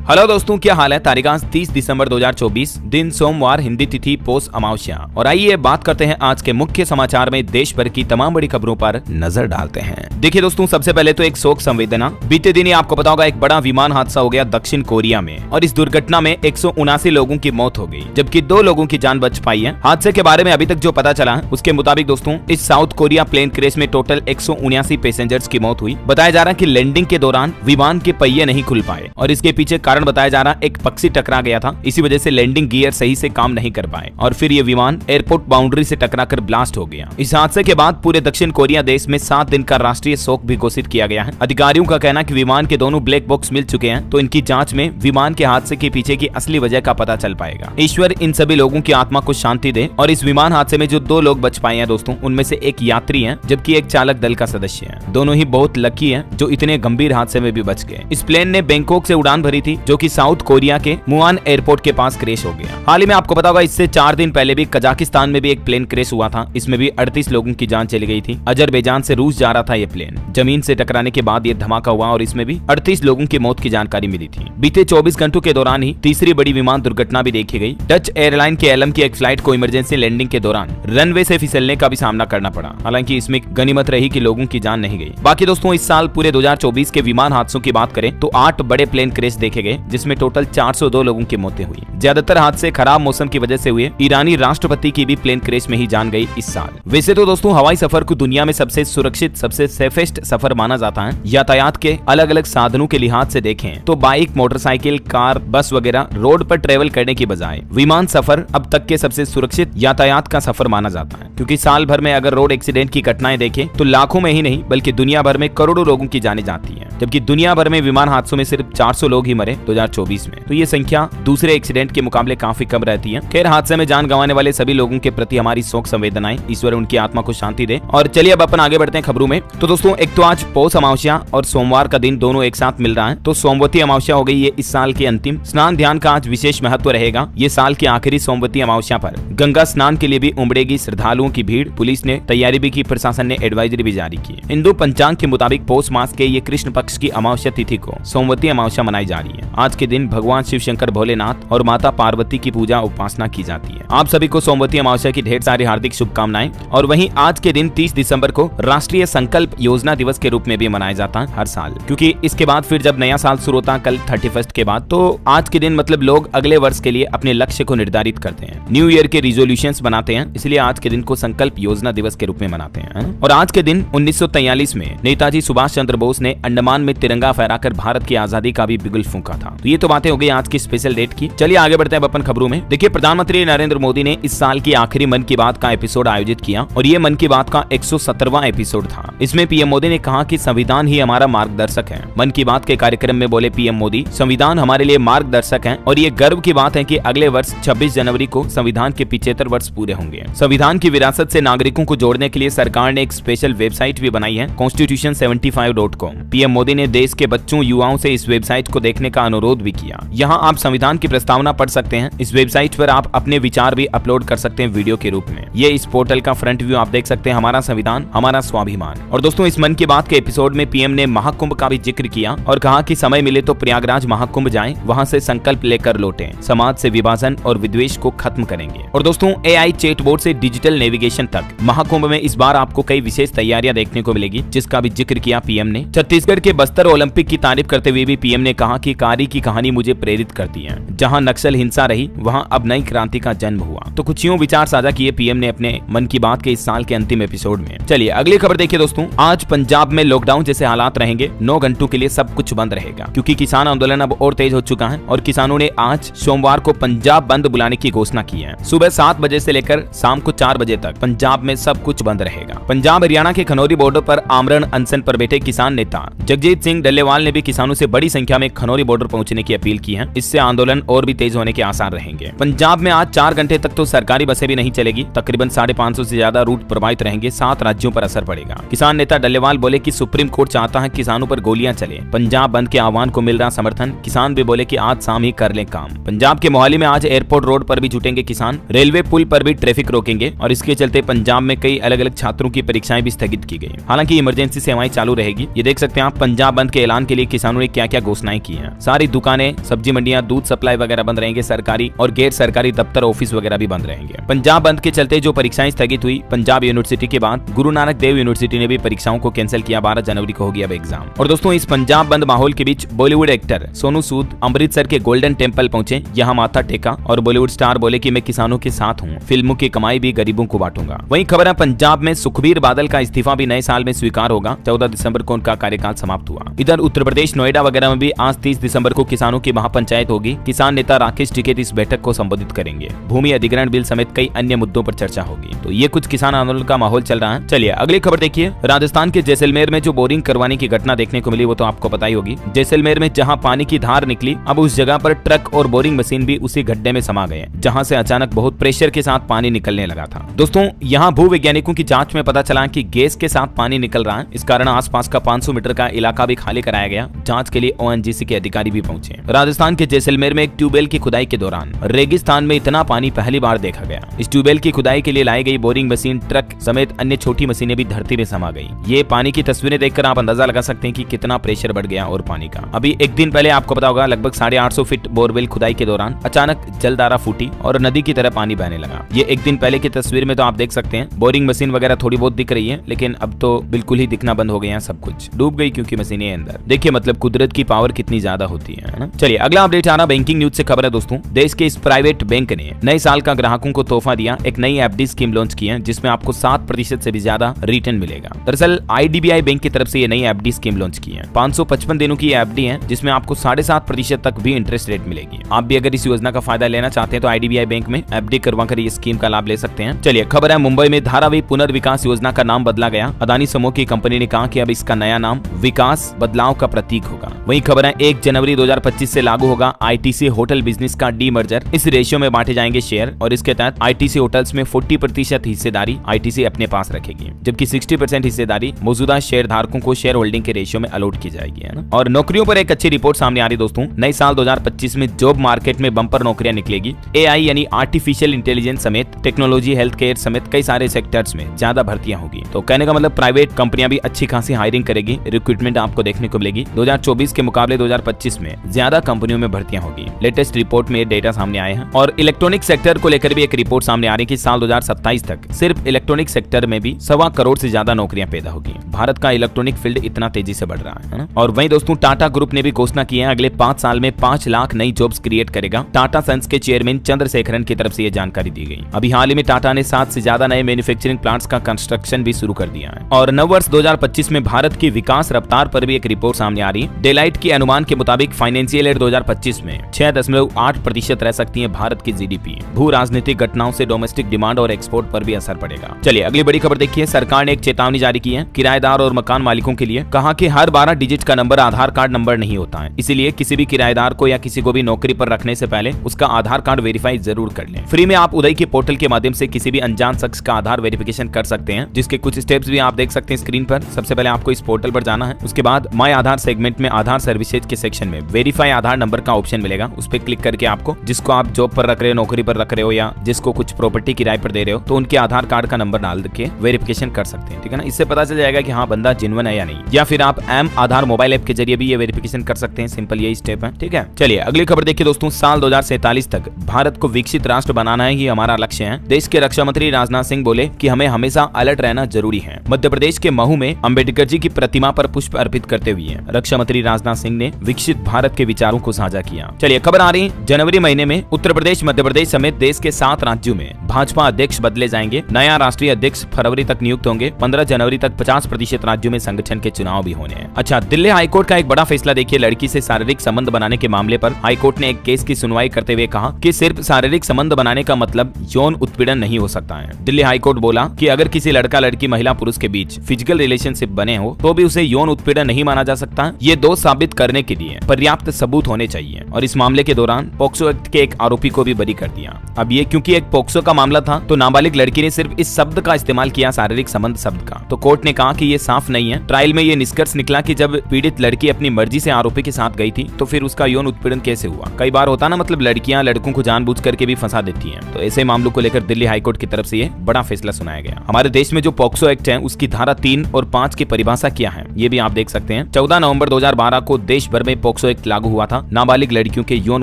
Hello दोस्तों, क्या हाल है। तारीख 30 दिसंबर 2024, दिन सोमवार, हिंदी तिथि पौष अमावस्या। और आइए बात करते हैं आज के मुख्य समाचार में देश भर की तमाम बड़ी खबरों पर नजर डालते हैं। देखिए दोस्तों, सबसे पहले तो एक शोक संवेदना। बीते दिन ही आपको पता होगा एक बड़ा विमान हादसा हो गया दक्षिण कोरिया में, और इस दुर्घटना में 179 लोगों की मौत हो गई, जबकि 2 लोगों की जान बच पाई है। हादसे के बारे में अभी तक जो पता चला है उसके मुताबिक दोस्तों, इस साउथ कोरिया प्लेन क्रैश में टोटल 179 पैसेंजर्स की मौत हुई। बताया जा रहा है कि लैंडिंग के दौरान विमान के पहिए नहीं खुल पाए, और इसके पीछे कारण बताया जा रहा है एक पक्षी टकरा गया था। इसी वजह से लैंडिंग गियर सही से काम नहीं कर पाए, और फिर ये विमान एयरपोर्ट बाउंड्री से टकराकर ब्लास्ट हो गया। इस हादसे के बाद पूरे दक्षिण कोरिया देश में 7 दिन का राष्ट्रीय शोक भी घोषित किया गया है। अधिकारियों का कहना है कि विमान के दोनों ब्लैक बॉक्स मिल चुके हैं, तो इनकी जांच में विमान के हादसे के पीछे की असली वजह का पता चल पाएगा। ईश्वर इन सभी लोगों की आत्मा को शांति दे। और इस विमान हादसे में जो 2 लोग बच पाए हैं दोस्तों, उनमें से एक यात्री है, जबकि एक चालक दल का सदस्य है। दोनों ही बहुत लकी हैं जो इतने गंभीर हादसे में भी बच गए। इस प्लेन ने बैंकॉक से उड़ान भरी थी, जो कि साउथ कोरिया के मुआन एयरपोर्ट के पास क्रैश हो गया। हाल ही में आपको पता होगा इससे 4 दिन पहले भी कजाकिस्तान में भी एक प्लेन क्रैश हुआ था। इसमें भी 38 लोगों की जान चली गई थी। अजरबैजान से रूस जा रहा था ये प्लेन, जमीन से टकराने के बाद ये धमाका हुआ और इसमें भी 38 लोगों की मौत की जानकारी मिली थी। बीते 24 घंटों के दौरान ही तीसरी बड़ी विमान दुर्घटना भी देखी गई। डच एयरलाइन के एलम की एक फ्लाइट को इमरजेंसी लैंडिंग के दौरान रनवे से फिसलने का भी सामना करना पड़ा। हालांकि इसमें गनीमत रही कि लोगों की जान नहीं गई। बाकी दोस्तों, इस साल पूरे 2024 के विमान हादसों की बात करें तो 8 बड़े प्लेन क्रैश देखे गए, जिसमें टोटल 402 लोगों की मौतें हुई। ज्यादातर हादसे खराब मौसम की वजह से हुए। ईरानी राष्ट्रपति की भी प्लेन क्रैश में ही जान गई इस साल। वैसे तो दोस्तों, हवाई सफर को दुनिया में सबसे सुरक्षित, सबसे सेफेस्ट सफर माना जाता है। यातायात के अलग अलग साधनों के लिहाज से देखें तो बाइक, मोटरसाइकिल, कार, बस वगैरह रोड पर ट्रेवल करने की बजाय विमान सफर अब तक के सबसे सुरक्षित यातायात का सफर माना जाता है, क्योंकि साल भर में अगर रोड एक्सीडेंट की घटनाएं देखें तो लाखों में ही नहीं बल्कि दुनिया भर में करोड़ों लोगों की जानें जाती हैं, जबकि दुनिया भर में विमान हादसों में सिर्फ 400 लोग ही मरे 2024 में। तो ये संख्या दूसरे एक्सीडेंट के मुकाबले काफी कम रहती है। खैर, हादसे में जान गंवाने वाले सभी लोगों के प्रति हमारी शोक संवेदनाएं। ईश्वर उनकी आत्मा को शांति दे। और चलिए अब अपन आगे बढ़ते हैं खबरों में। तो दोस्तों, एक तो आज पौष अमावस्या और सोमवार का दिन दोनों एक साथ मिल रहा है, तो सोमवती अमावस्या हो गई ये इस साल की अंतिम। स्नान ध्यान का आज विशेष महत्व रहेगा। ये साल की आखिरी सोमवती अमावस्या पर गंगा स्नान के लिए भी उमड़ेगी श्रद्धालुओं की भीड़। पुलिस ने तैयारी भी की, प्रशासन ने एडवाइजरी भी जारी की। हिंदू पंचांग के मुताबिक पौष मास के ये कृष्ण पक्ष की अमावस्या तिथि को सोमवती अमावस्या मनाई जा रही है। आज के दिन भगवान शिव शंकर भोलेनाथ और माता पार्वती की पूजा उपासना की जाती है। आप सभी को सोमवती अमावस्या की ढेर सारी हार्दिक शुभकामनाएं। और वहीं आज के दिन 30 दिसंबर को राष्ट्रीय संकल्प योजना दिवस के रूप में भी मनाया जाता है हर साल, क्योंकि इसके बाद फिर जब नया साल शुरू होता है कल 31 के बाद, तो आज के दिन मतलब लोग अगले वर्ष के लिए अपने लक्ष्य को निर्धारित करते हैं, न्यू ईयर के रिजोल्यूशंस बनाते हैं। इसलिए आज के दिन को संकल्प योजना दिवस के रूप में मनाते हैं। और आज के दिन 1943 में नेताजी सुभाष चंद्र बोस ने अंडमान में तिरंगा फहराकर भारत की आजादी का भी बिगुल फूंका था। तो ये तो बातें हो गई आज की स्पेशल डेट की। चलिए आगे बढ़ते हैं अपन खबरों में। देखिए, प्रधानमंत्री नरेंद्र मोदी ने इस साल की आखिरी मन की बात का एपिसोड आयोजित किया, और ये मन की बात का 117वां एपिसोड था। इसमें पीएम मोदी ने कहा कि संविधान ही हमारा मार्गदर्शक है। मन की बात के कार्यक्रम में बोले पीएम मोदी, संविधान हमारे लिए मार्गदर्शक है, और ये गर्व की बात है कि अगले वर्ष 26 जनवरी को संविधान के 75 वर्ष पूरे होंगे। संविधान की विरासत से नागरिकों को जोड़ने के लिए सरकार ने एक स्पेशल वेबसाइट भी बनाई है, constitution75.com। पीएम मोदी ने देश के बच्चों, युवाओं से इस वेबसाइट को देखने का अनुरोध भी किया। यहाँ आप संविधान की प्रस्तावना पढ़ सकते हैं। इस वेबसाइट पर आप अपने विचार भी अपलोड कर सकते हैं वीडियो के रूप में। ये इस पोर्टल का फ्रंट व्यू आप देख सकते हैं, हमारा संविधान हमारा स्वाभिमान। और दोस्तों, इस मन की बात के एपिसोड में पीएम ने महाकुंभ का भी जिक्र किया और कहा कि समय मिले तो प्रयागराज महाकुंभ जाएं, वहां से संकल्प लेकर लौटें, समाज से विभाजन और विद्वेष को खत्म करेंगे। और दोस्तों, एआई चैटबॉट से डिजिटल नेविगेशन तक महाकुंभ में इस बार आपको कई विशेष तैयारियां देखने को मिलेगी, जिसका भी जिक्र किया पीएम ने। छत्तीसगढ़ के बस्तर ओलंपिक की तारीफ करते हुए भी पीएम ने कहा कि कारी की कहानी मुझे प्रेरित करती है। जहां नक्सल हिंसा रही, वहां अब नई क्रांति का जन्म हुआ। तो कुछ यूं विचार साझा किए पीएम ने अपने मन की बात के इस साल के अंतिम एपिसोड में। चलिए अगली खबर देखिए दोस्तों। आज पंजाब में लॉकडाउन जैसे हालात रहेंगे। 9 घंटों के लिए सब कुछ बंद रहेगा, क्योंकि किसान आंदोलन अब और तेज हो चुका है, और किसानों ने आज सोमवार को पंजाब बंद बुलाने की घोषणा की है। सुबह 7 बजे से लेकर शाम को 4 बजे तक पंजाब में सब कुछ बंद रहेगा। पंजाब हरियाणा के खनौरी बॉर्डर पर आमरण अनशन पर बैठे किसान नेता जगजीत सिंह डल्लेवाल ने भी किसानों से बड़ी संख्या में खनौरी बॉर्डर पहुंचने की अपील की है। इससे आंदोलन और भी तेज होने के आसार रहेंगे। पंजाब में आज 4 घंटे तक तो सरकारी बसें भी नहीं चलेगी। तकरीबन 550 से ज्यादा रूट प्रभावित रहेंगे। 7 राज्यों पर असर पड़ेगा। किसान नेता डल्लेवाल बोले कि सुप्रीम कोर्ट चाहता है किसानों पर गोलियां चले। पंजाब बंद के आह्वान को मिल रहा समर्थन। किसान भी बोले कि आज शाम ही कर लें काम। पंजाब के मोहाली में आज एयरपोर्ट रोड पर भी जुटेंगे किसान। रेलवे पुल पर भी ट्रैफिक रोकेंगे, और इसके चलते पंजाब में कई अलग अलग छात्रों की परीक्षाएं भी स्थगित की गई। हालांकि इमरजेंसी सेवाएं चालू रहेगी। ये देख सकते हैं आप पंजाब बंद के ऐलान के लिए किसानों ने क्या क्या घोषणाएं की हैं। सारी सारी दुकानें, सब्जी मंडियां, दूध सप्लाई वगैरह बंद रहेंगे। सरकारी और गैर सरकारी दफ्तर, ऑफिस वगैरह भी बंद रहेंगे। पंजाब बंद के चलते जो परीक्षाएं स्थगित हुई पंजाब यूनिवर्सिटी के बाद, गुरु नानक देव यूनिवर्सिटी ने भी परीक्षाओं को कैंसिल किया। 12 जनवरी को होगी अब एग्जाम। और दोस्तों इस पंजाब बंद माहौल के बीच बॉलीवुड एक्टर सोनू सूद अमृतसर के गोल्डन टेम्पल पहुंचे, यहाँ माथा टेका और बॉलीवुड स्टार बोले कि मैं किसानों के साथ हूँ, फिल्मों की कमाई भी गरीबों को बांटूंगा। वहीं खबर है पंजाब में सुखबीर बादल का इस्तीफा भी नए साल में स्वीकार होगा। 14 दिसंबर को उनका कार्यकाल समाप्त हुआ। इधर उत्तर प्रदेश नोएडा वगैरह में भी आज 30 दिसंबर को किसानों की महापंचायत होगी। किसान नेता राकेश टिकैत इस बैठक को संबोधित करेंगे। भूमि अधिग्रहण बिल समेत कई अन्य मुद्दों पर चर्चा होगी। तो ये कुछ किसान आंदोलन का माहौल चल रहा है। चलिए अगली खबर देखिए। राजस्थान के जैसलमेर में जो बोरिंग करवाने की घटना देखने को मिली वो तो आपको पता ही होगी। जैसलमेर में जहां पानी की धार निकली, अब उस जगह पर ट्रक और बोरिंग मशीन भी उसी गड्ढे में समा गए, जहां से अचानक बहुत प्रेशर के साथ पानी निकलने लगा था। दोस्तों यहाँ भूवैज्ञानिकों की जांच में पता चला कि गैस के साथ पानी निकल रहा है। इस कारण आसपास का 500 मीटर का इलाका भी खाली कराया गया। जांच के लिए ओएनजीसी के अधिकारी भी पहुंचे। राजस्थान के जैसलमेर में एक ट्यूबवेल की खुदाई के दौरान रेगिस्तान में इतना पानी पहली बार देखा गया। इस ट्यूबवेल की खुदाई के लिए लाई गई बोरिंग मशीन, ट्रक समेत अन्य छोटी मशीनें भी धरती में समा गई। ये पानी की तस्वीरें देखकर आप अंदाजा लगा सकते हैं कि कितना प्रेशर बढ़ गया और पानी का। अभी एक दिन पहले आपको पता होगा लगभग 850 फीट बोरवेल खुदाई के दौरान अचानक जलधारा फूटी और नदी की तरह पानी बहने लगा। ये एक दिन पहले की तस्वीर में तो आप देख सकते हैं बोरिंग मशीन वगैरह थोड़ी बहुत दिख रही है, लेकिन अब तो बिल्कुल ही दिखना बंद हो गया है। सब कुछ डूब गई क्योंकि मशीनें अंदर। देखिए मतलब कुदरत की पावर कितनी ज्यादा होती है ना। चलिए अगला अपडेट आ रहा बैंकिंग न्यूज से खबर है दोस्तों। देश के इस प्राइवेट बैंक ने नए साल का ग्राहकों को तोहफा दिया। एक नई एफडी स्कीम लॉन्च की है जिसमें आपको 7% से भी ज्यादा रिटर्न मिलेगा। दरअसल आईडीबीआई बैंक की तरफ से ये नई एफडी स्कीम लॉन्च की है। 555 दिनों की एफडी है जिसमें आपको 7.5% तक भी इंटरेस्ट रेट मिलेगी। आप भी अगर इस योजना का फायदा लेना चाहते हैं तो आईडीबीआई बैंक में एफडी करवाकर ये स्कीम का लाभ ले सकते हैं। चलिए खबर है मुंबई में धारावी पुनर्विकास योजना का नाम बदला गया। अदानी समूह की कंपनी ने कहा कि अब इसका नया नाम विकास बदलाव का प्रतीक होगा। वहीं खबर है 1 जनवरी 2025 से लागू होगा आईटीसी होटल बिजनेस का डीमर्जर। इस रेशियो में बांटे जाएंगे शेयर और इसके तहत आईटीसी होटल्स में 40% हिस्सेदारी आईटीसी अपने पास रखेगी, जबकि 60% हिस्सेदारी मौजूदा शेयर धारकों को शेयर होल्डिंग के रेशियो में अलॉट की जाएगी, है ना। और नौकरियों पर एक अच्छी रिपोर्ट सामने आ रही दोस्तों। नए साल 2025 में जॉब मार्केट में बम्पर नौकरियां निकलेगी। एआई यानी आर्टिफिशियल इंटेलिजेंस समेत टेक्नोलॉजी, हेल्थ केयर समेत कई सारे सेक्टर्स में ज्यादा भर्तियां होगी। तो कहने का मतलब प्राइवेट कंपनियां भी अच्छी खासी हायरिंग करेगी, रिक्रूटमेंट आपको देखने को मिलेगी। 2024 के मुकाबले 2025 में ज्यादा कंपनियों में भर्तियां होगी। लेटेस्ट रिपोर्ट में डेटा सामने आए हैं। और इलेक्ट्रॉनिक सेक्टर को लेकर भी एक रिपोर्ट सामने आ रही है कि साल 2027 तक सिर्फ इलेक्ट्रॉनिक सेक्टर में भी 1.25 करोड़ से ज्यादा नौकरियां पैदा होगी। भारत का इलेक्ट्रॉनिक फील्ड इतना तेजी से बढ़ रहा है ना। और वहीं दोस्तों टाटा ग्रुप ने भी घोषणा की है अगले 5 साल में 5 लाख नई जॉब्स क्रिएट करेगा। टाटा सन्स के चेयरमैन चंद्रशेखरन की तरफ से यह जानकारी दी गई। अभी हाल ही में टाटा ने 7 से ज्यादा नए मैन्युफैक्चरिंग प्लांट्स का कंस्ट्रक्शन भी शुरू कर दिया है। और नववर्ष 2025 में भारत की विकास रफ्तार पर भी एक रिपोर्ट सामने आ रही है। डेलाइट के अनुमान के मुताबिक फाइनेंशियल ईयर 2025 में 6.8% रह सकती है भारत की जीडीपी। भू राजनीतिक घटनाओं से डोमेस्टिक डिमांड और एक्सपोर्ट पर भी असर पड़ेगा। चलिए अगली बड़ी खबर देखिए। सरकार ने एक चेतावनी जारी की है किराएदार और मकान मालिकों के लिए। कहा कि हर 12 डिजिट का नंबर आधार कार्ड नंबर नहीं होता है, इसीलिए किसी भी किराएदार को या किसी को भी नौकरी पर रखने से पहले उसका आधार कार्ड वेरीफाई जरूर कर लें। फ्री में आप उदय के पोर्टल के माध्यम से किसी भी अनजान शख्स का आधार वेरिफिकेशन कर सकते हैं, जिसके कुछ स्टेप्स भी आप देख सकते हैं स्क्रीन पर। सबसे पहले आपको इस पोर्टल पर जाना है। उसके बाद माय आधार सेगमेंट में आधार सर्विसेज के सेक्शन में वेरीफाई आधार नंबर का ऑप्शन मिलेगा। उस पर क्लिक करके आपको जिसको आप जॉब पर रख रहे हो, नौकरी पर रख रहे हो या जिसको कुछ प्रॉपर्टी किराए पर दे रहे हो, तो उनके आधार कार्ड का नंबर डाल के वेरिफिकेशन कर सकते हैं, ठीक है ना। इससे पता चल जाएगा कि हाँ बंदा जेन्युइन है या नहीं। या फिर आप एम आधार मोबाइल ऐप के जरिए भी ये वेरिफिकेशन कर सकते हैं। सिंपल यही स्टेप है, ठीक है। चलिए अगली खबर देखिए दोस्तों। साल 2047 तक भारत को विकसित राष्ट्र बनाना है, ये हमारा लक्ष्य है। देश के रक्षा मंत्री राजनाथ सिंह बोले कि हमें हमेशा अलर्ट रहना जरूरी है। मध्य प्रदेश के महू में अंबेडकर जी की प्रतिमा पर पुष्प अर्पित करते हुए रक्षा मंत्री राजनाथ सिंह ने विकसित भारत के विचारों को साझा किया। चलिए खबर आ रही जनवरी महीने में उत्तर प्रदेश, मध्य प्रदेश समेत देश के 7 राज्यों में भाजपा अध्यक्ष बदले जाएंगे। नया राष्ट्रीय अध्यक्ष फरवरी तक नियुक्त होंगे। 15 जनवरी तक 50% राज्यों में संगठन के चुनाव भी होने हैं। अच्छा, दिल्ली हाईकोर्ट का एक बड़ा फैसला देखिए। लड़की से शारीरिक संबंध बनाने के मामले पर हाईकोर्ट ने एक केस की सुनवाई करते हुए कहा कि सिर्फ शारीरिक संबंध बनाने का मतलब यौन उत्पीड़न नहीं हो सकता है। दिल्ली हाईकोर्ट बोला कि अगर किसी लड़का लड़की, महिला पुरुष के बीच फिजिकल रिलेशनशिप बने हो तो भी उसे यौन उत्पीड़न नहीं माना जा सकता। ये दोष साबित करने के लिए पर्याप्त सबूत होने चाहिए। और इस मामले के दौरान पॉक्सो एक्ट के एक आरोपी को भी बरी कर दिया। अब ये क्योंकि एक पॉक्सो का मामला था तो नाबालिग लड़की ने सिर्फ इस शब्द का इस्तेमाल किया, शारीरिक संबंध शब्द का, तो कोर्ट ने कहा कि ये साफ नहीं है। ट्रायल में ये निष्कर्ष निकला कि जब पीड़ित लड़की अपनी मर्जी से आरोपी के साथ गई थी तो फिर उसका यौन उत्पीड़न कैसे हुआ। कई बार होता ना, मतलब लड़कियां लड़कों को जानबूझ करके भी फंसा देती हैं। तो ऐसे मामलों को लेकर दिल्ली हाईकोर्ट की तरफ से ये बड़ा फैसला सुनाया गया। हमारे देश में जो पॉक्सो एक्ट है उसकी धारा 3 और 5 की परिभाषा क्या है ये भी आप देख सकते हैं। 14 नवंबर 2012 को देश भर में पॉक्सो पोक्सो एक्ट लागू हुआ था नाबालिग लड़कियों के यौन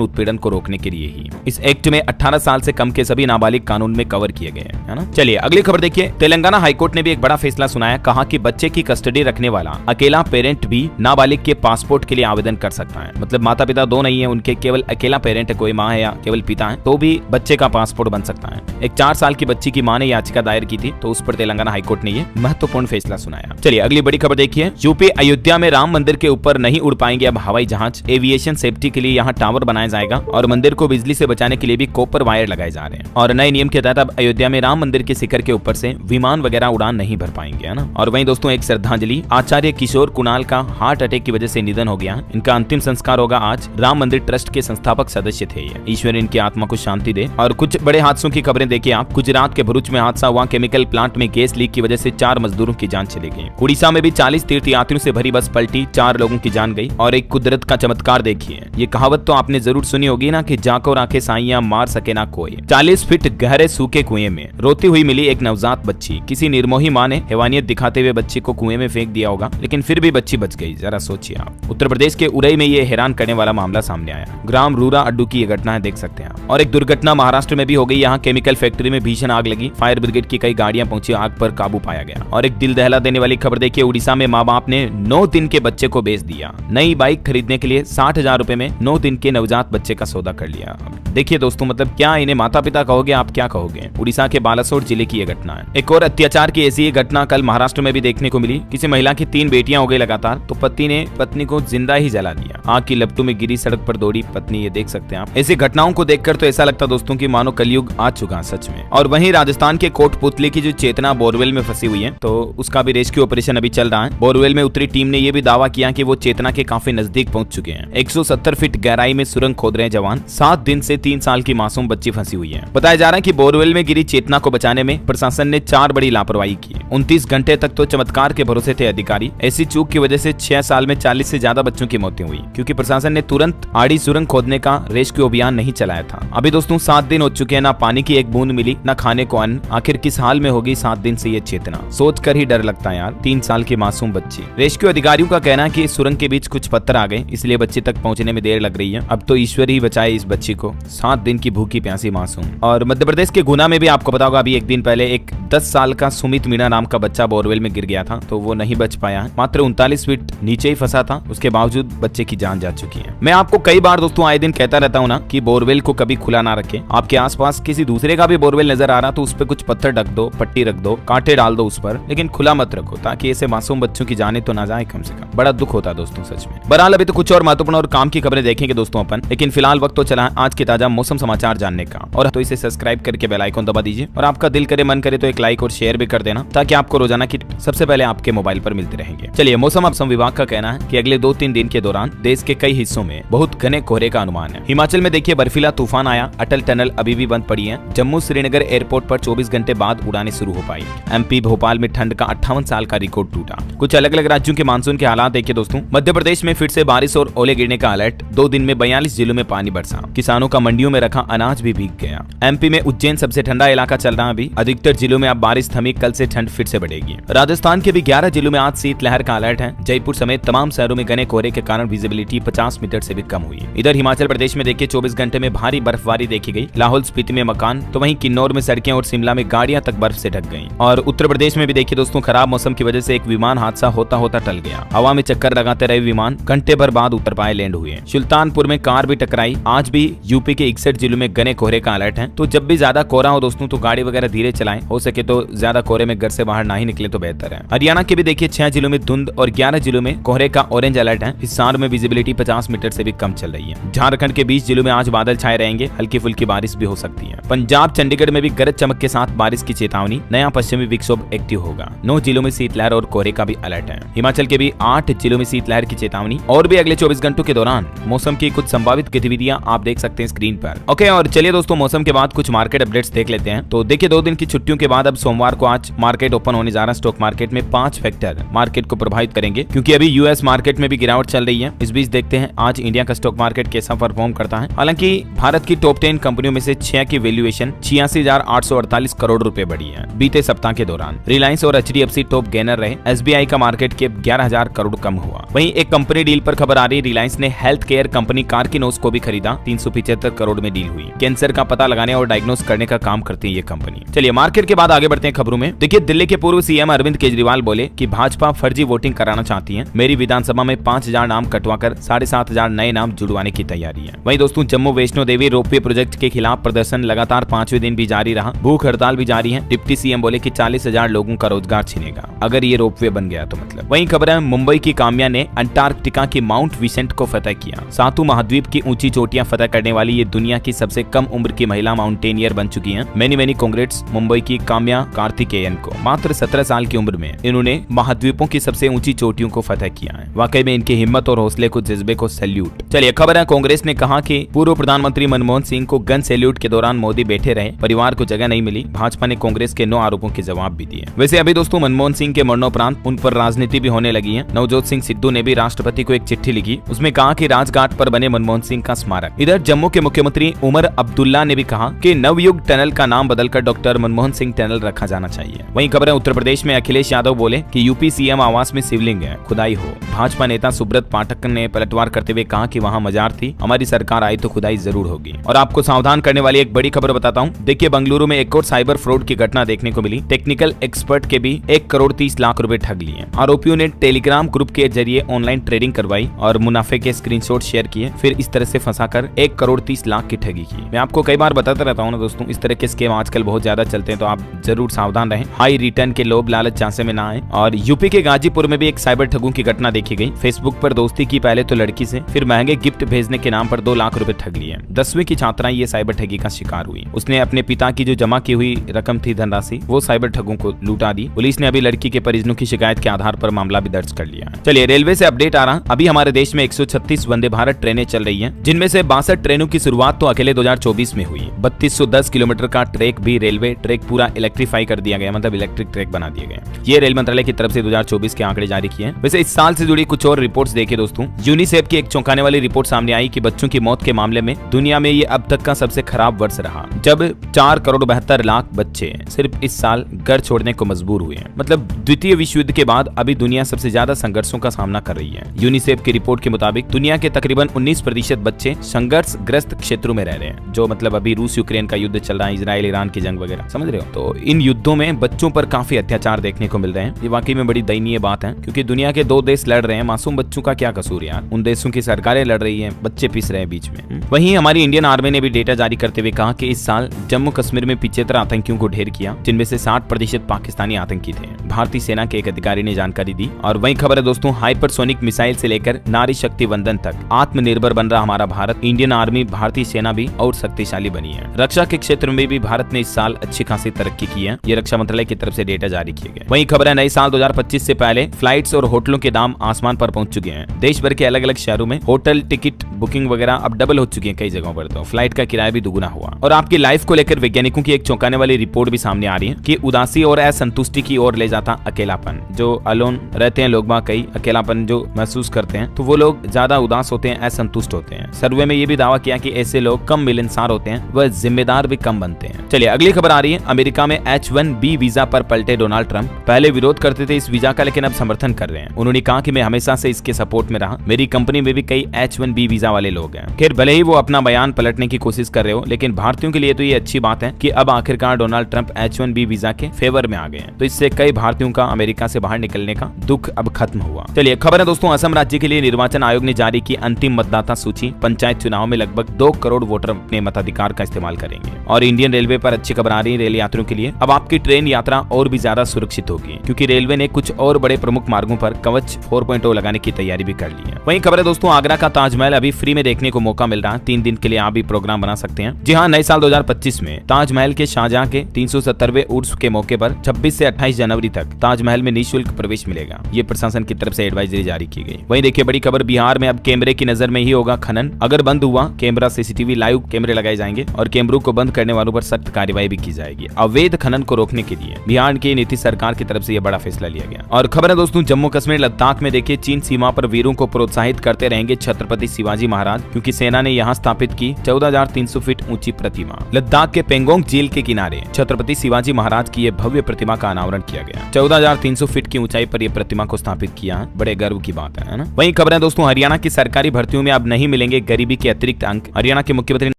उत्पीड़न को रोकने के लिए ही। इस एक्ट में 18 साल से कम के सभी नाबालिग कानून में कवर किए गए हैं, है ना। चलिए अगली खबर देखिए। तेलंगाना हाईकोर्ट ने भी एक बड़ा फैसला सुनाया। कहा कि बच्चे की कस्टडी रखने वाला अकेला पेरेंट भी नाबालिग के पासपोर्ट के लिए आवेदन कर सकता है। मतलब माता पिता दो नहीं है, उनके केवल अकेला पेरेंट है, कोई माँ है या केवल पिता है, तो भी बच्चे का पासपोर्ट बन सकता है। एक 4 साल की बच्ची की मां ने याचिका दायर की थी, तो उस पर तेलंगाना हाईकोर्ट ने ये महत्वपूर्ण फैसला सुनाया। चलिए अगली बड़ी खबर देखिए। यूपी अयोध्या में राम मंदिर के ऊपर नहीं उड़ पाएंगे अब हवाई जहाज। एविएशन सेफ्टी के लिए यहाँ टावर बनाया जाएगा और मंदिर को बिजली से बचाने के लिए भी कॉपर वायर लगाए जा रहे हैं। और नए नियम के तहत अब अयोध्या में राम मंदिर के शिखर के ऊपर से विमान वगैरह उड़ान नहीं भर पाएंगे, है ना। और वहीं दोस्तों एक श्रद्धांजलि, आचार्य किशोर कुणाल का हार्ट अटैक की वजह से निधन हो गया। इनका अंतिम संस्कार होगा आज। राम मंदिर ट्रस्ट के संस्थापक सदस्य थे ये। ईश्वर इनकी आत्मा को शांति दे। और कुछ बड़े हादसों की खबरें देखिए आप। गुजरात के भरूच में हादसा हुआ। केमिकल प्लांट में गैस लीक की वजह से 4 मजदूरों की जान चली गई। उड़ीसा में भी 40 तीर्थयात्रियों से भरी बस पलटी, 4 लोगों की जान गई। और एक कुदरत का चमत्कार देखिए। ये कहावत तो आपने जरूर सुनी होगी ना कि जाको राखे साइयां मार सके ना कोई। 40 फीट गहरे सूखे कुएं में रोती हुई मिली एक नवजात बच्ची। किसी निर्मोही मां ने हैवानियत दिखाते हुए बच्ची को कुएं में फेंक दिया होगा, लेकिन फिर भी बच्ची बच गई। जरा सोचिए आप। उत्तर प्रदेश के उरई में ये हैरान करने वाला मामला सामने आया। ग्राम रूरा अड्डू की ये घटना है, देख सकते हैं। और एक दुर्घटना महाराष्ट्र में भी हो गई। यहाँ केमिकल फैक्ट्री में भीषण आग लगी। फायर ब्रिगेड की कई गाड़ियां पहुंची, आग पर काबू पाया गया। और एक दिल दहला देने वाली खबर देखिए। उड़ीसा में माँ बाप ने 9 दिन के बच्चे को बेच दिया। नई बाइक खरीदने के लिए 60,000 रुपए में 9 दिन के नवजात बच्चे का सौदा कर लिया। देखिए दोस्तों, मतलब क्या इन्हें माता पिता कहोगे, आप क्या कहोगे। उड़ीसा के बालासोर जिले की यह घटना है। एक और अत्याचार की ऐसी घटना कल महाराष्ट्र में भी देखने को मिली। किसी महिला की 3 बेटियां हो गई लगातार, तो पति ने पत्नी को जिंदा ही जला दिया। आग की लपटों में गिरी, सड़क पर दौड़ी पत्नी, ये देख सकते हैं आप। ऐसी घटनाओं को देखकर तो ऐसा लगता दोस्तों की मानो कलयुग आ चुका सच में। और वहीं राजस्थान के कोटपुतली की जो चेतना बोरवेल में फंसी हुई है, तो उसका भी रेस्क्यू ऑपरेशन अभी चल रहा है। बोरवेल में उतरी टीम ने यह भी दावा किया कि वो चेतना के काफी नजदीक पहुंच चुके हैं। 170 फीट गहराई में सुरंग खोद रहे हैं जवान। 7 दिन से 3 साल की मासूम बच्ची फंसी हुई है। बताया जा रहा है कि बोरवेल में गिरी चेतना को बचाने में प्रशासन ने 4 बड़ी लापरवाही की। 29 घंटे तक तो चमत्कार के भरोसे थे अधिकारी। ऐसी चूक की वजह से 6 साल में 40 से ज्यादा बच्चों की मौतें हुई, क्योंकि प्रशासन ने तुरंत आड़ी सुरंग खोदने का रेस्क्यू अभियान नहीं चलाया था। अभी दोस्तों 7 दिन हो चुके हैं, ना पानी की एक बूंद मिली, ना खाने को अन्न। आखिर किस हाल में होगी 7 दिन से ये चेतना, सोच कर ही डर लगता है यार। 3 साल की मासूम बच्ची। रेस्क्यू अधिकारियों का कहना है कि सुरंग के बीच कुछ पत्थर आ गए, इसलिए बच्ची तक पहुंचने में देर लग रही है। अब तो ईश्वर ही बचाए इस बच्ची को। 7 दिन की भूखी प्यासी मासूम। और मध्य प्रदेश के गुना में भी आपको पता होगा, अभी एक दिन पहले एक 10 साल का सुमित मीणा नाम का बच्चा बोरवेल में गिर गया था, तो वो नहीं बच पाया है। मात्र 39 फीट नीचे ही फंसा था, उसके बावजूद बच्चे की जान जा चुकी है। मैं आपको कई बार दोस्तों आए दिन कहता रहता हूँ ना कि बोरवेल को कभी खुला ना रखें। आपके आसपास किसी दूसरे का भी बोरवेल नजर आ रहा तो उस पर कुछ पत्थर ढक दो, पट्टी रख दो, कांटे डाल दो उस पर, लेकिन खुला मत रखो, ताकि ऐसे मासूम बच्चों की जाने तो ना जाए कम से कम। बड़ा दुख होता है दोस्तों सच में। बहरहाल अभी तो कुछ और महत्वपूर्ण और काम की खबरें देखेंगे दोस्तों अपन, लेकिन फिलहाल वक्त तो चला है आज के ताजा मौसम समाचार जानने का। और तो इसे सब्सक्राइब करके बेल आइकन दबा दीजिए, और आपका दिल करे मन करे तो एक लाइक और शेयर भी कर देना, ताकि आपको रोजाना की सबसे पहले आपके मोबाइल पर मिलते रहेंगे। चलिए, मौसम विभाग का कहना है कि अगले 2-3 दिन के दौरान देश के कई हिस्सों में बहुत घने कोहरे का अनुमान है। हिमाचल में देखिए बर्फीला तूफान आया, अटल टनल अभी भी बंद पड़ी है। जम्मू श्रीनगर एयरपोर्ट पर 24 घंटे बाद उड़ानें शुरू हो पाई। एमपी भोपाल में ठंड का 58 साल का रिकॉर्ड टूटा। कुछ अलग अलग राज्यों के मानसून के हालात देखिए दोस्तों। मध्य प्रदेश में फिर से बारिश और ओले गिरने का अलर्ट। 2 दिन में 42 जिलों में पानी बरसा। किसानों का मंडियों में रखा अनाज भी भीग गया। एमपी में उज्जैन सबसे ठंडा इलाका चल रहा है अभी। अधिकतर जिलों में अब बारिश थमी, कल से ठंड फिर से बढ़ेगी। राजस्थान के भी 11 जिलों में आज शीतलहर का अलर्ट है। जयपुर समेत तमाम शहरों में घने कोहरे के कारण विजिबिलिटी 50 मीटर से भी कम हुई। इधर हिमाचल प्रदेश में देखिए 24 घंटे में भारी बर्फबारी देखी गई। लाहौल स्पीति में मकान, तो वहीं किन्नौर में सड़कें और शिमला में गाड़ियां तक बर्फ से ढक गईं। और उत्तर प्रदेश में भी देखिए दोस्तों खराब मौसम की वजह से एक विमान हादसा होता होता टल गया। हवा में चक्कर लगाते रहे विमान, घंटे भर बाद उतर पाए लैंड हुए। सुल्तानपुर में कार भी टकराई। आज भी यूपी के 61 जिलों में घने कोहरे का अलर्ट है। तो जब भी ज्यादा कोहरा हो दोस्तों तो गाड़ी वगैरह धीरे चलाएं, हो सके तो ज्यादा कोहरे में घर से बाहर ना ही निकले तो बेहतर है। हरियाणा के भी देखिए 6 जिलों में धुंध और 11 जिलों में कोहरे का ऑरेंज अलर्ट है। हिसार में विजिबिलिटी 50 मीटर से भी कम चल रही है। झारखंड के 20 जिलों में आज बादल छाए रहेंगे, हल्की फुल्की बारिश भी हो सकती है। पंजाब चंडीगढ़ में भी गरज चमक के साथ बारिश की चेतावनी। नया पश्चिमी विक्षोभ एक्टिव होगा। 9 जिलों में शीतलहर और कोहरे का भी अलर्ट है। हिमाचल के भी 8 जिलों में शीतलहर की चेतावनी। और भी अगले 24 घंटों के दौरान मौसम की कुछ संभावित गतिविधियां आप देख सकते हैं स्क्रीन पर। ओके, और चलिए दोस्तों मौसम के बाद कुछ मार्केट अपडेट्स देख लेते हैं। तो देखिए 2 दिन की छुट्टियों के बाद अब सोमवार को आज मार्केट ओपन होने जा रहा है। स्टॉक मार्केट में 5 फैक्टर मार्केट को प्रभावित करेंगे, क्योंकि अभी यूएस मार्केट में भी गिरावट चल रही है। इस बीच देखते हैं आज इंडिया का स्टॉक मार्केट कैसा परफॉर्म करता है। हालांकि भारत की टॉप 10 कंपनियों में से 6 की वैल्यूएशन 86,848 करोड़ रुपए बढ़ी है बीते सप्ताह के दौरान। रिलायंस और HDFC टॉप गेनर रहे। SBI का मार्केट कैप 11,000 करोड़ कम हुआ। वहीं एक कंपनी डील पर खबर आ रही रही रिलायंस ने हेल्थ केयर कंपनी कार्किनोस को भी खरीदा। 375 करोड़ में डील हुई। कैंसर का पता लगाने और डायग्नोस करने का काम करती है ये कंपनी। चलिए मार्केट के बाद आगे बढ़ते हैं खबरों में। देखिए दिल्ली के पूर्व सीएम अरविंद केजरीवाल बोले कि भाजपा फर्जी वोटिंग कराना चाहती है। मेरी विधानसभा में 5000 नाम कटवाकर 7500 नए नाम जुड़वाने की तैयारी है। वहीं दोस्तों जम्मू वैष्णो देवी रोपवे प्रोजेक्ट के खिलाफ प्रदर्शन लगातार 5वें दिन भी जारी रहा। भूख हड़ताल भी जारी है। डिप्टी सीएम बोले कि 40,000 लोगों का रोजगार छिनेगा अगर ये रोपवे बन गया तो मतलब। वहीं खबर है मुंबई की काम्या ने अंटार्कटिका की माउंट विसेंट को फतह किया। सातों महाद्वीप की ऊंची चोटियां फतह करने वाली ये दुनिया की सबसे कम उम्र की महिला माउंटेनियर बन चुकी हैं। मेनी कांग्रेट्स मुंबई की काम्या कार्तिकेयन को। मात्र 17 साल की उम्र में इन्होंने महाद्वीपों की सबसे ऊंची चोटियों को फतह किया है। वाकई में इनकी हिम्मत और हौसले को जज्बे को सैल्यूट। चलिए खबर है कांग्रेस ने कहा कि पूर्व प्रधानमंत्री मनमोहन सिंह को गन सैल्यूट के दौरान मोदी बैठे रहे, परिवार को जगह नहीं मिली। भाजपा ने कांग्रेस के 9 आरोपों के जवाब भी दिए। वैसे अभी दोस्तों मनमोहन सिंह के मरणोपरांत उन पर राजनीति भी होने लगी है। नवजोत सिंह सिद्धू ने भी राष्ट्रपति को एक चिट्ठी लिखी। उसमें कहा कि राजघाट पर बने मनमोहन सिंह का स्मारक। इधर जम्मू के मुख्यमंत्री उमर अब्दुल्ला ने भी कहा कि नवयुग टनल का नाम बदलकर डॉक्टर मनमोहन सिंह टनल रखा जाना चाहिए। वहीं खबर है उत्तर प्रदेश में अखिलेश यादव बोले कि यूपी सीएम आवास में शिवलिंग है, खुदाई हो। भाजपा नेता सुब्रत पाठक ने पलटवार करते हुए कहा कि वहां मजार थी, हमारी सरकार आई तो खुदाई जरूर होगी। और आपको सावधान करने वाली एक बड़ी खबर बताता हूं। देखिए बेंगलुरु में एक और साइबर फ्रॉड की घटना देखने को मिली। टेक्निकल एक्सपर्ट के भी 1 करोड़ 30 लाख रुपए ठग लिए। आरोपियों ने टेलीग्राम ग्रुप के जरिए ऑनलाइन ट्रेडिंग करवाई और मुनाफे के स्क्रीनशॉट शेयर किए, फिर इस तरह से फंसाकर 1 करोड़ 30 लाख की ठगी की। मैं आपको कई बार बताता रहता हूं ना दोस्तों, इस तरह के स्कैम आजकल बहुत ज्यादा चलते हैं, तो आप जरूर सावधान रहें। हाई रिटर्न के लोभ लालच झांसे में ना आए। और यूपी के गाजीपुर में भी एक साइबर ठगों की घटना देखी गई। फेसबुक पर दोस्ती की पहले तो लड़की से, फिर महंगे गिफ्ट भेजने के नाम पर 2 लाख रुपए ठग लिए। 10वीं की छात्रा ये साइबर ठगी का शिकार हुई। उसने अपने पिता की जो जमा की हुई रकम थी धनराशि, वो साइबर ठगों को लूटा दी। पुलिस ने अभी लड़की के परिजनों की शिकायत के आधार पर मामला भी दर्ज कर लिया है। चलिए रेलवे से अपडेट आ रहा। अभी हमारे देश में 136 वंदे भारत ट्रेनें चल रही हैं, जिनमें से 62 ट्रेनों की शुरुआत तो अकेले 2024 में हुई। 3210 किलोमीटर का ट्रैक भी रेलवे ट्रैक पूरा इलेक्ट्रीफाई कर दिया गया, मतलब इलेक्ट्रिक ट्रैक बना दिए गए। ये रेल मंत्रालय की तरफ से 2024 के आंकड़े जारी किए हैं। वैसे इस साल से जुड़ी कुछ और रिपोर्ट्स देखिए दोस्तों। यूनिसेफ की एक चौंकाने वाली रिपोर्ट सामने आई कि बच्चों की मौत के मामले में दुनिया में ये अब तक का सबसे खराब वर्ष रहा, जब 4 करोड़ 72 लाख बच्चे सिर्फ इस साल घर छोड़ने को मजबूर हुए हैं। मतलब द्वितीय विश्व युद्ध के बाद अभी दुनिया सबसे ज्यादा संघर्षों का सामना कर रही है। यूनिसेफ की रिपोर्ट के मुताबिक दुनिया के तकरीबन 19% बच्चे संघर्षग्रस्त क्षेत्रों में रह रहे हैं। जो मतलब अभी रूस यूक्रेन का युद्ध चल रहा है, इजराइल ईरान की जंग वगैरह, समझ रहे हो। तो इन युद्धों में बच्चों पर काफी अत्याचार देखने को मिल रहे हैं। ये वाकई में बड़ी दयनीय बात है, क्योंकि दुनिया के 2 देश लड़ रहे हैं, मासूम बच्चों का क्या कसूर यार। उन देशों की सरकारें लड़ रही है, बच्चे पिस रहे हैं बीच में। वहीं हमारी इंडियन आर्मी ने भी डेटा जारी करते हुए कहा कि इस साल जम्मू कश्मीर में 75 आतंकियों को ढेर किया, जिनमें से 60% पाकिस्तानी आतंकी थे। भारतीय सेना के एक अधिकारी ने जानकारी दी। और वहीं खबर है दोस्तों, हाइपरसोनिक मिसाइल से लेकर नारी शक्ति वंदन तक आत्मनिर्भर बन रहा हमारा भारत। इंडियन आर्मी, भारतीय सेना भी और शक्तिशाली बनी है। रक्षा के क्षेत्र में भी भारत ने इस साल अच्छी खासी तरक्की की है। ये रक्षा मंत्रालय की तरफ से डेटा जारी किए गए। वहीं खबर है नए साल 2025 से पहले फ्लाइट्स और होटलों के दाम आसमान पर पहुंच चुके हैं। देश भर के अलग अलग शहरों में होटल टिकट बुकिंग वगैरह अब डबल हो चुकी है। कई जगहों पर तो फ्लाइट का किराया भी दुगुना हुआ। और आपकी लाइफ को लेकर वैज्ञानिकों की एक चौंकाने वाली रिपोर्ट भी सामने आ रही है कि उदासी और असंतुष्टि की ओर ले जाता अकेलापन। जो अलोन रहते हैं लोग, कई अकेलापन जो महसूस करते हैं, तो वो लोग ज्यादा उदास होते हैं, असंतुष्ट होते हैं। सर्वे में ये भी दावा किया कि ऐसे लोग कम मिलनसार होते हैं, वह जिम्मेदार भी कम बनते हैं। चलिए अगली खबर आ रही है। अमेरिका में H1B वीजा पर पलटे डोनाल्ड ट्रंप। पहले विरोध करते थे इस वीजा का, लेकिन अब समर्थन कर रहे हैं। उन्होंने कहा कि मैं हमेशा से इसके सपोर्ट में रहा, मेरी कंपनी में भी कई H1B वीजा वाले लोग हैं। खैर भले ही वो अपना बयान पलटने की कोशिश कर रहे हो, लेकिन भारतीयों के लिए तो ये अच्छी बात है कि अब आखिरकार डोनाल्ड ट्रंप H1B वीजा के फेवर में आ गए हैं। तो इससे कई भारतीयों का अमेरिका से बाहर निकलने का दुख अब खत्म हुआ। चलिए खबर है दोस्तों, असम राज्य के लिए निर्वाचन आयोग ने जारी की अंतिम मतदाता सूची। पंचायत चुनाव में लगभग 2 करोड़ वोटर अपने मताधिकार का इस्तेमाल करेंगे। और इंडियन रेलवे पर अच्छी खबर आ रही है रेल यात्रियों के लिए। अब आपकी ट्रेन यात्रा और भी ज्यादा सुरक्षित होगी, क्योंकि रेलवे ने कुछ और बड़े प्रमुख मार्गों पर कवच 4.0 लगाने की तैयारी भी कर ली है। वहीं खबर है दोस्तों, आगरा का ताजमहल अभी फ्री में देखने को मौका मिल रहा है। 3 दिन के लिए आप भी प्रोग्राम बना सकते हैं। जी हाँ, नए साल 2025 में ताजमहल के शाहजहां के 370वें उर्स के मौके पर 26 से 28 जनवरी तक ताजमहल में निःशुल्क प्रवेश मिलेगा। ये प्रशासन की तरफ से एडवाइजरी जारी की गई। वहीं देखिए बड़ी खबर, बिहार में अब कैमरे की नजर में ही होगा खनन। अगर बंद हुआ कैमरा, सीसीटीवी लाइव कैमरे लगाए जाएंगे और कैमरों को बंद करने वालों पर सख्त कार्रवाई भी की जाएगी। अवैध खनन को रोकने के लिए बिहार की नीतीश सरकार की तरफ से यह बड़ा फैसला लिया गया। और खबर है दोस्तों, जम्मू कश्मीर लद्दाख में देखिए चीन सीमा पर वीरों को प्रोत्साहित करते रहेंगे छत्रपति शिवाजी महाराज, क्योंकि सेना ने यहाँ स्थापित की 14,300 फीट ऊंची प्रतिमा। लद्दाख के पेंगोंग झील के किनारे छत्रपति शिवाजी महाराज की यह भव्य प्रतिमा का अनावरण किया गया। 14,300 फीट की ऊंचाई पर यह प्रतिमा को स्थापित किया है। बड़े गर्व की बात है ना। वहीं खबर दोस्तों, हरियाणा की सरकारी भर्तियों में अब नहीं मिलेंगे गरीबी के अतिरिक्त अंक। हरियाणा के मुख्यमंत्री